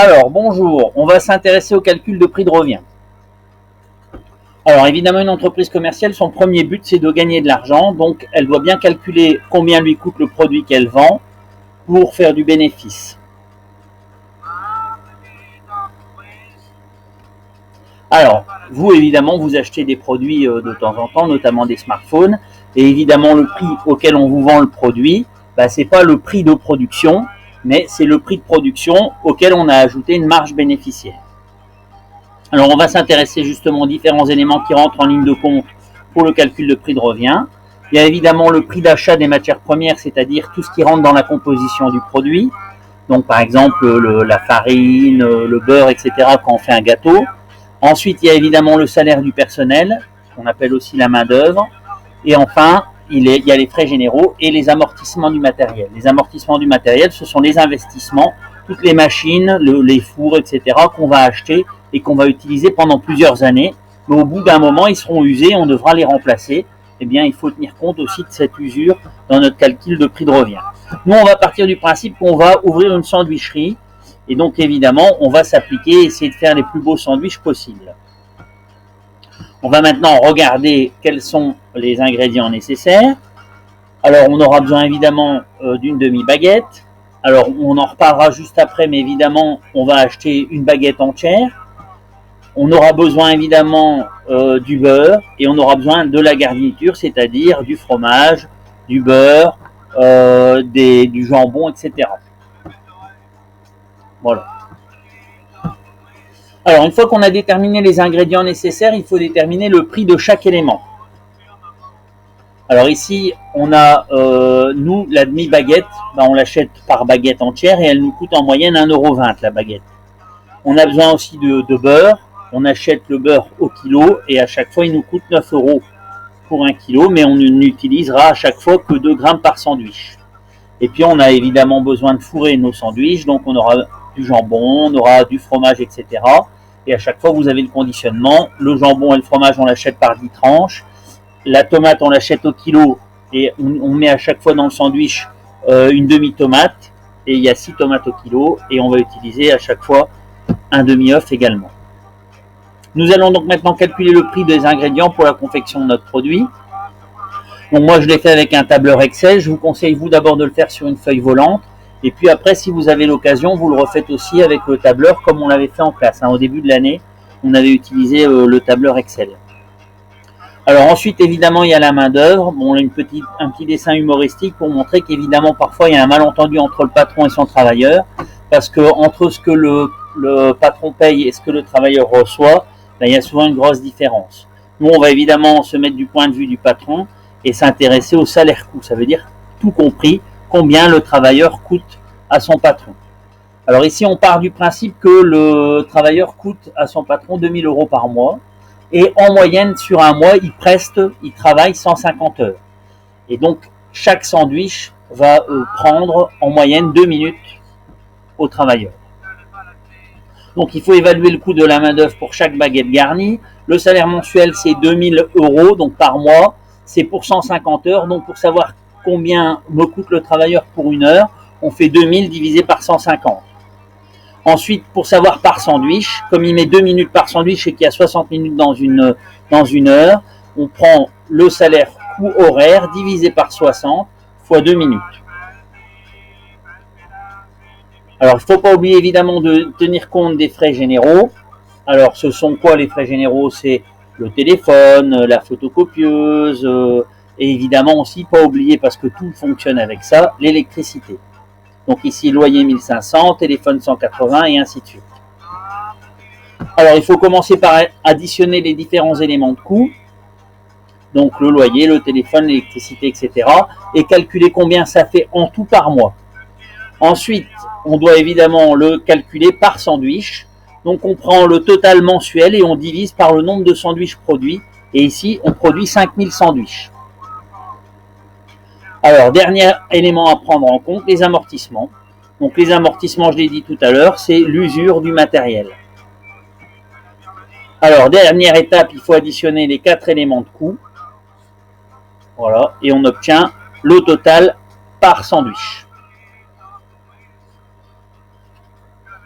Alors, bonjour, on va s'intéresser au calcul de prix de revient. Alors, évidemment, une entreprise commerciale, son premier but, c'est de gagner de l'argent. Donc, elle doit bien calculer combien lui coûte le produit qu'elle vend pour faire du bénéfice. Alors, vous, évidemment, vous achetez des produits de temps en temps, notamment des smartphones. Et évidemment, le prix auquel on vous vend le produit, ce n'est pas le prix de production, mais c'est le prix de production auquel on a ajouté une marge bénéficiaire. Alors, on va s'intéresser justement aux différents éléments qui rentrent en ligne de compte pour le calcul de prix de revient. Il y a évidemment le prix d'achat des matières premières, c'est-à-dire tout ce qui rentre dans la composition du produit. Donc, par exemple, la farine, le beurre, etc., quand on fait un gâteau. Ensuite, il y a évidemment le salaire du personnel, qu'on appelle aussi la main-d'œuvre. Et enfin, il y a les frais généraux et les amortissements du matériel. Les amortissements du matériel, ce sont les investissements, toutes les machines, les fours, etc., qu'on va acheter et qu'on va utiliser pendant plusieurs années. Mais au bout d'un moment, ils seront usés, on devra les remplacer. Eh bien, il faut tenir compte aussi de cette usure dans notre calcul de prix de revient. Nous, on va partir du principe qu'on va ouvrir une sandwicherie. Et donc, évidemment, on va s'appliquer, essayer de faire les plus beaux sandwichs possibles. On va maintenant regarder quels sont les ingrédients nécessaires. Alors, on aura besoin évidemment d'une demi-baguette. Alors, on en reparlera juste après, mais évidemment, on va acheter une baguette entière. On aura besoin évidemment du beurre et on aura besoin de la garniture, c'est-à-dire du fromage, du beurre, du jambon, etc. Voilà. Alors, une fois qu'on a déterminé les ingrédients nécessaires, il faut déterminer le prix de chaque élément. Alors ici, on a, nous, la demi-baguette, on l'achète par baguette entière et elle nous coûte en moyenne 1,20 € la baguette. On a besoin aussi de beurre. On achète le beurre au kilo et à chaque fois, il nous coûte 9 € pour 1 kilo, mais on n'utilisera à chaque fois que 2 grammes par sandwich. Et puis, on a évidemment besoin de fourrer nos sandwichs, donc on aura du jambon, on aura du fromage, etc. Et à chaque fois, vous avez le conditionnement. Le jambon et le fromage, on l'achète par 10 tranches. La tomate, on l'achète au kilo et on met à chaque fois dans le sandwich une demi-tomate. Et il y a 6 tomates au kilo et on va utiliser à chaque fois un demi-œuf également. Nous allons donc maintenant calculer le prix des ingrédients pour la confection de notre produit. Donc moi, je l'ai fait avec un tableur Excel. Je vous conseille, vous, d'abord de le faire sur une feuille volante. Et puis après, si vous avez l'occasion, vous le refaites aussi avec le tableur comme on l'avait fait en classe. Au début de l'année, on avait utilisé le tableur Excel. Alors ensuite, évidemment, il y a la main-d'œuvre. Bon, on a un petit dessin humoristique pour montrer qu'évidemment, parfois, il y a un malentendu entre le patron et son travailleur. Parce que entre ce que le patron paye et ce que le travailleur reçoit, il y a souvent une grosse différence. Nous, on va évidemment se mettre du point de vue du patron et s'intéresser au salaire-coût. Ça veut dire, tout compris, combien le travailleur coûte à son patron. Alors ici, on part du principe que le travailleur coûte à son patron 2 000 € par mois. Et en moyenne, sur un mois, il travaille 150 heures. Et donc, chaque sandwich va prendre en moyenne 2 minutes au travailleur. Donc, il faut évaluer le coût de la main-d'œuvre pour chaque baguette garnie. Le salaire mensuel, c'est 2 000 € donc par mois. C'est pour 150 heures. Donc, pour savoir combien me coûte le travailleur pour une heure, on fait 2 000 divisé par 150. Ensuite, pour savoir par sandwich, comme il met 2 minutes par sandwich et qu'il y a 60 minutes dans une heure, on prend le salaire coût horaire divisé par 60 fois 2 minutes. Alors, il ne faut pas oublier évidemment de tenir compte des frais généraux. Alors, ce sont quoi les frais généraux? C'est le téléphone, la photocopieuse, et évidemment aussi, pas oublier, parce que tout fonctionne avec ça, l'électricité. Donc ici, loyer 1500, téléphone 180 et ainsi de suite. Alors, il faut commencer par additionner les différents éléments de coût. Donc le loyer, le téléphone, l'électricité, etc. Et calculer combien ça fait en tout par mois. Ensuite, on doit évidemment le calculer par sandwich. Donc on prend le total mensuel et on divise par le nombre de sandwichs produits. Et ici, on produit 5000 sandwichs. Alors, dernier élément à prendre en compte, les amortissements. Donc les amortissements, je l'ai dit tout à l'heure, c'est l'usure du matériel. Alors, dernière étape, il faut additionner les 4 éléments de coût. Voilà, et on obtient le total par sandwich.